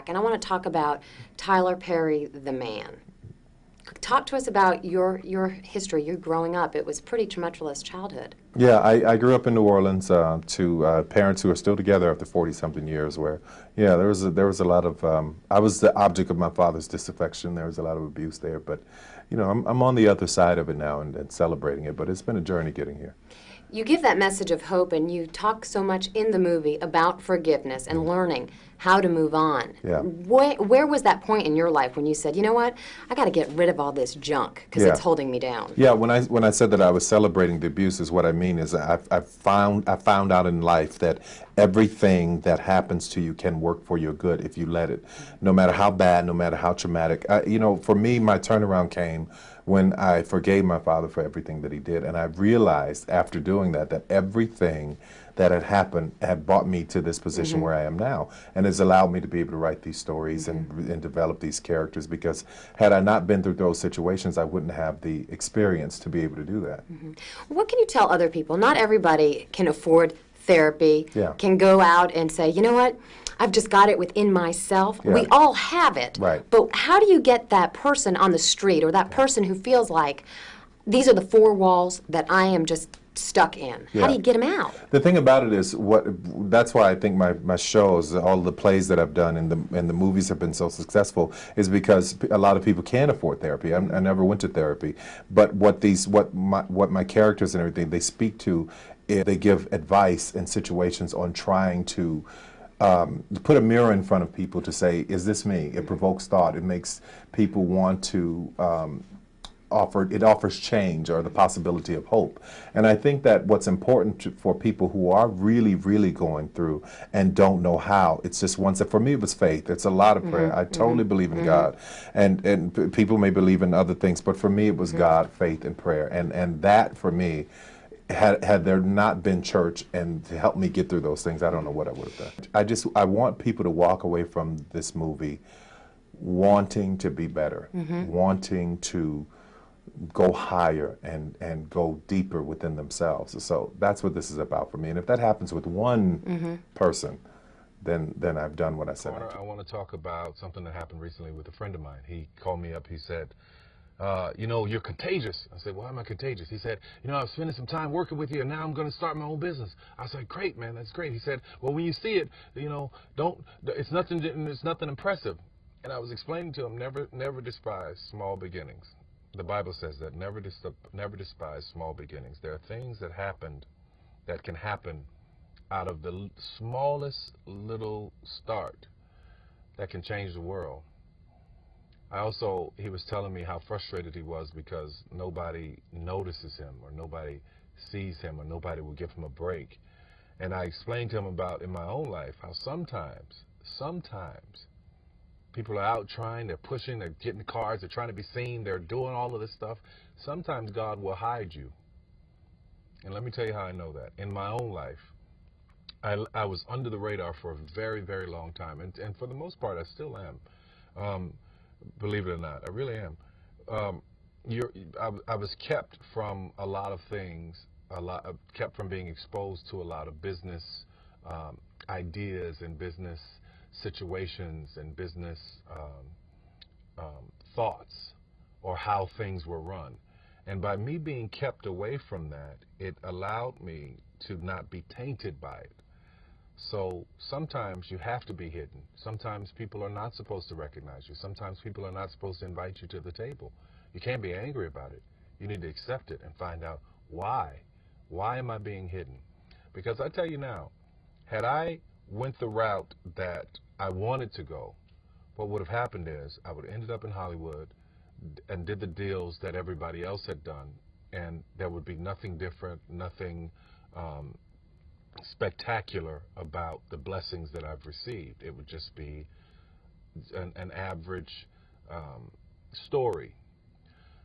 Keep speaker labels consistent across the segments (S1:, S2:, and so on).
S1: And I want to talk about Tyler Perry, the man. Talk to us about your history, your growing up. It was a pretty tumultuous childhood.
S2: Yeah, I grew up in New Orleans to parents who are still together after 40-something years. Where, yeah, there was a lot of I was the object of my father's disaffection. There was a lot of abuse there, but you know, I'm on the other side of it now and celebrating it. But it's been a journey getting here.
S1: You give that message of hope, and you talk so much in the movie about forgiveness and learning how to move on.
S2: Yeah.
S1: Where was that point in your life when you said, you know what, I got to get rid of all this junk because it's holding me down?
S2: Yeah, when I said that I was celebrating the abuse, is what I mean is I found out in life that everything that happens to you can work for your good if you let it, no matter how bad, no matter how traumatic. You know, for me, my turnaround came when I forgave my father for everything that he did, and I realized after doing that everything that had happened had brought me to this position where I am now, and has allowed me to be able to write these stories and develop these characters, because had I not been through those situations, I wouldn't have the experience to be able to do that.
S1: What can you tell other people? Not everybody can afford therapy,
S2: Yeah.
S1: can go out and say, you know what, I've just got it within myself.
S2: Yeah.
S1: We all have it.
S2: Right.
S1: But how do you get that person on the street, or that person who feels like these are the four walls that I am just stuck in? How do you get them out?
S2: The thing about it is, that's why I think my shows, all the plays that I've done and the movies have been so successful, is because a lot of people can't afford therapy. I never went to therapy, but what my characters and everything, they speak to, they give advice in situations on trying to put a mirror in front of people to say, is this me? It provokes thought. It makes people want to it offers change or the possibility of hope. And I think that what's important for people who are really, really going through and don't know how, it's just one step. For me, it was faith. It's a lot of prayer. I totally believe in God. And people may believe in other things, but for me, it was God, faith, and prayer. And that, for me, had there not been church and to help me get through those things, I don't know what I would have done. I want people to walk away from this movie wanting to be better, wanting to go higher and go deeper within themselves. So that's what this is about for me. And if that happens with one person, then I've done what I said.
S3: I want to talk about something that happened recently with a friend of mine. He called me up. He said, you know, you're contagious. I said, why am I contagious? He said, you know, I was spending some time working with you, and now I'm going to start my own business. I said, great, man, that's great. He said, well, when you see it, you know, it's nothing impressive. And I was explaining to him, never despise small beginnings. The Bible says that never despise small beginnings. There are things that can happen out of the smallest little start that can change the world. He was telling me how frustrated he was because nobody notices him, or nobody sees him, or nobody will give him a break. And I explained to him about, in my own life, how sometimes people are out trying, they're pushing, they're getting cars, they're trying to be seen, they're doing all of this stuff. Sometimes God will hide you. And let me tell you how I know that. In my own life, I was under the radar for a very, very long time. And for the most part, I still am. Believe it or not, I really am. I was kept from a lot of things, kept from being exposed to a lot of business ideas and business situations and business thoughts, or how things were run. And by me being kept away from that, it allowed me to not be tainted by it. So sometimes you have to be hidden. Sometimes people are not supposed to recognize you. Sometimes people are not supposed to invite you to the table. You can't be angry about it. You need to accept it and find out why. Why am I being hidden? Because I tell you now, had I went the route that I wanted to go, what would have happened is I would have ended up in Hollywood and did the deals that everybody else had done, and there would be nothing different, nothing spectacular about the blessings that I've received. It would just be an average story.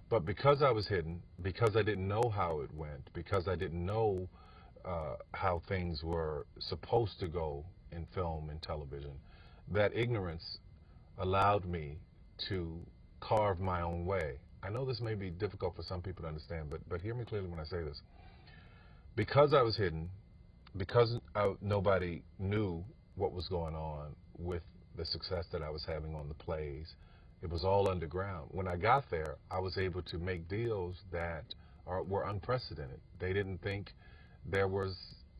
S3: But because I was hidden, because I didn't know how it went, because I didn't know how things were supposed to go in film and television, that ignorance allowed me to carve my own way. I know this may be difficult for some people to understand, but hear me clearly when I say this. Because I was hidden, because nobody knew what was going on with the success that I was having on the plays. It was all underground. When I got there, I was able to make deals that were unprecedented. They didn't think there was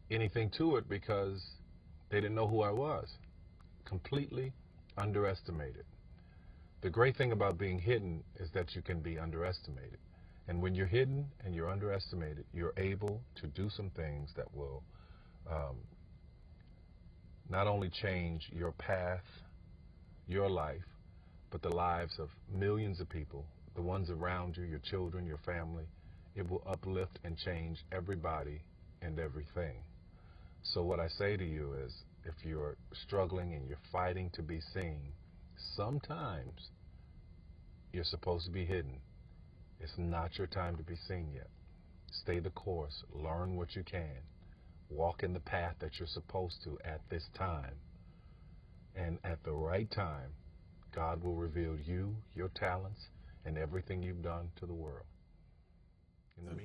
S3: anything to it because they didn't know who I was. Completely underestimated. The great thing about being hidden is that you can be underestimated. And when you're hidden and you're underestimated, you're able to do some things that will not only change your path, your life, but the lives of millions of people, the ones around you, your children, your family. It will uplift and change everybody and everything. So what I say to you is, if you're struggling and you're fighting to be seen, sometimes you're supposed to be hidden. It's not your time to be seen yet. Stay the course. Learn what you can. Walk in the path that you're supposed to at this time. And at the right time, God will reveal you, your talents, and everything you've done to the world.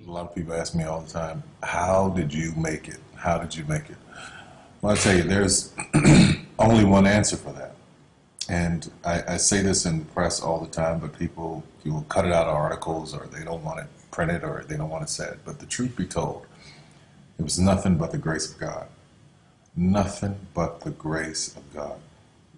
S2: A lot of people ask me all the time, how did you make it? How did you make it? Well, I tell you, there's only one answer for that. And I say this in the press all the time, but people will cut it out of articles, or they don't want it printed, or they don't want it said. But the truth be told, it was nothing but the grace of God. Nothing but the grace of God.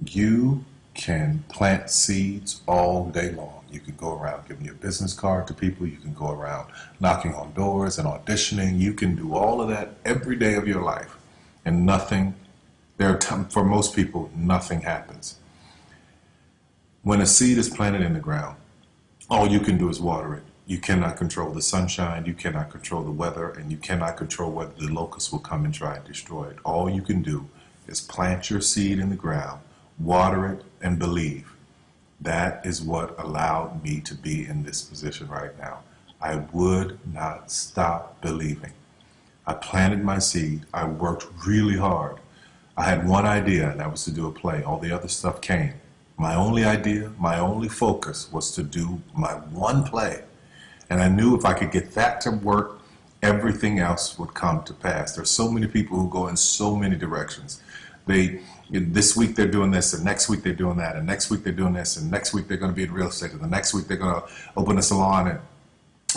S2: You can plant seeds all day long. You can go around giving your business card to people. You can go around knocking on doors and auditioning. You can do all of that every day of your life. And nothing, for most people, nothing happens. When a seed is planted in the ground, all you can do is water it. You cannot control the sunshine, you cannot control the weather, and you cannot control whether the locusts will come and try and destroy it. All you can do is plant your seed in the ground, water it, and believe. That is what allowed me to be in this position right now. I would not stop believing. I planted my seed. I worked really hard. I had one idea, and that was to do a play. All the other stuff came. My only idea, my only focus was to do my one play. And I knew if I could get that to work, everything else would come to pass. There's so many people who go in so many directions. This week they're doing this, and next week they're doing that, and next week they're doing this, and next week they're going to be in real estate, and the next week they're going to open a salon. And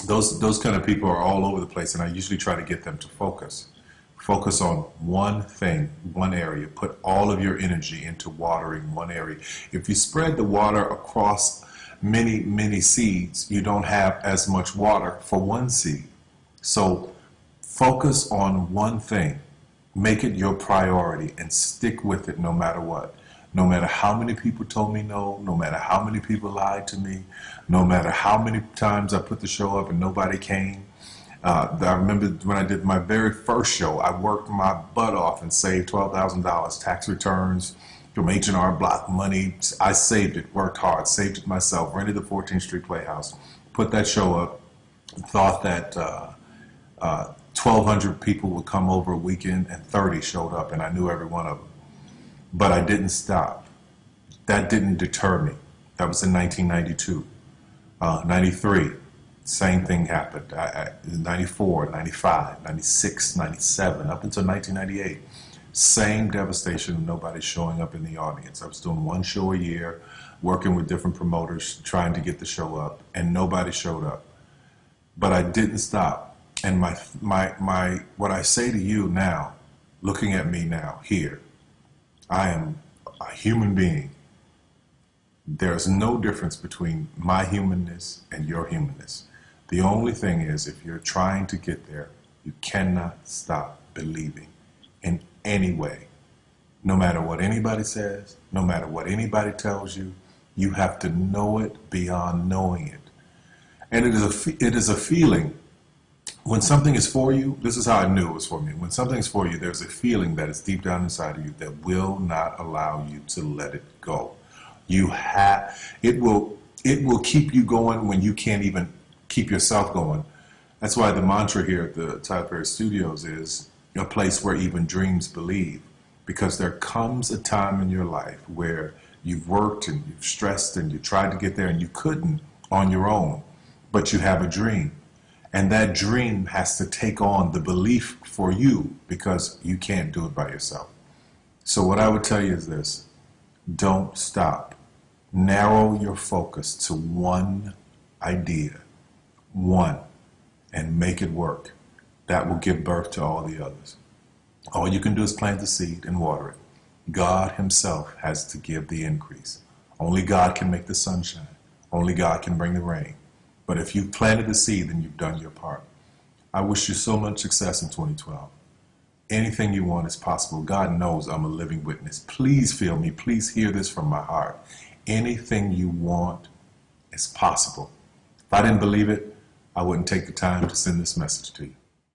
S2: those kind of people are all over the place, and I usually try to get them to focus. Focus on one thing, one area. Put all of your energy into watering one area. If you spread the water across many, many seeds, you don't have as much water for one seed. So focus on one thing. Make it your priority and stick with it no matter what. No matter how many people told me no, no matter how many people lied to me, no matter how many times I put the show up and nobody came. I remember when I did my very first show, I worked my butt off and saved $12,000 tax returns from H&R Block money. I saved it, worked hard, saved it myself, rented the 14th Street Playhouse, put that show up, thought that 1,200 people would come over a weekend, and 30 showed up, and I knew every one of them. But I didn't stop. That didn't deter me. That was in 1992. 93. Same thing happened. 94, 95, 96, 97, up until 1998. Same devastation, nobody showing up in the audience. I was doing one show a year, working with different promoters, trying to get the show up, and nobody showed up. But I didn't stop. And what I say to you now, looking at me now, here, I am a human being. There's no difference between my humanness and your humanness. The only thing is, if you're trying to get there, you cannot stop believing in any way. No matter what anybody says, no matter what anybody tells you, you have to know it beyond knowing it. And it is a feeling. When something is for you, this is how I knew it was for me. When something is for you, there's a feeling that is deep down inside of you that will not allow you to let it go. It will keep you going when you can't even keep yourself going. That's why the mantra here at the Tyler Perry Studios is a place where even dreams believe. Because there comes a time in your life where you've worked and you've stressed and you tried to get there and you couldn't on your own, but you have a dream. And that dream has to take on the belief for you because you can't do it by yourself. So what I would tell you is this: Don't stop. Narrow your focus to one idea, one, and make it work. That will give birth to all the others. All you can do is plant the seed and water it. God himself has to give the increase. Only God can make the sunshine. Only God can bring the rain. But if you've planted the seed, then you've done your part. I wish you so much success in 2012. Anything you want is possible. God knows I'm a living witness. Please feel me. Please hear this from my heart. Anything you want is possible. If I didn't believe it, I wouldn't take the time to send this message to you.